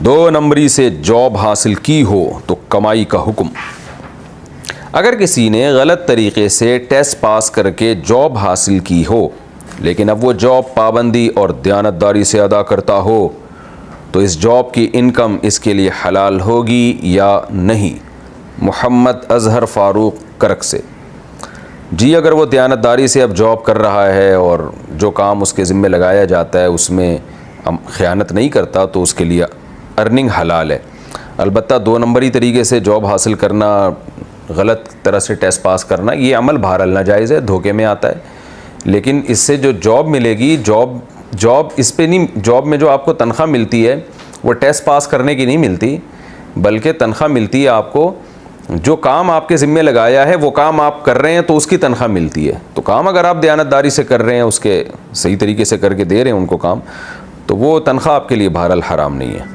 2 नंबरी से जॉब हासिल की हो तो कमाई का हुक्म। अगर किसी ने गलत तरीके से टेस्ट पास करके जॉब हासिल की हो लेकिन अब वो जॉब पाबंदी और दयानतदारी से अदा करता हो तो इस जॉब की इनकम इसके लिए हलाल होगी या नहीं। मोहम्मद अज़हर फ़ारूक करक से। जी, अगर वो दयानतदारी से अब जॉब कर रहा है और जो काम उसके ज़िम्मे लगाया जाता है उसमें ख़यानत नहीं करता तो उसके लिए अर्निंग हलाल है। अलबत्ता 2 नंबरी तरीके से जॉब हासिल करना, गलत तरह से टेस्ट पास करना, ये अमल बहरहाल नाजायज़ है, धोखे में आता है। लेकिन इससे जो जॉब मिलेगी, जॉब इस पे नहीं, जॉब में जो आपको तनख्वाह मिलती है वो टेस्ट पास करने की नहीं मिलती, बल्कि तनख्वाह मिलती है आपको जो काम आपके ज़िम्मे लगाया है वो काम आप कर रहे हैं तो उसकी तनख्वाह मिलती है। तो काम अगर आप दयानतदारी से कर रहे हैं, उसके सही तरीके से करके दे रहे हैं उनको काम, तो वो तनख्वाह आपके लिए बहरहाल हराम नहीं है।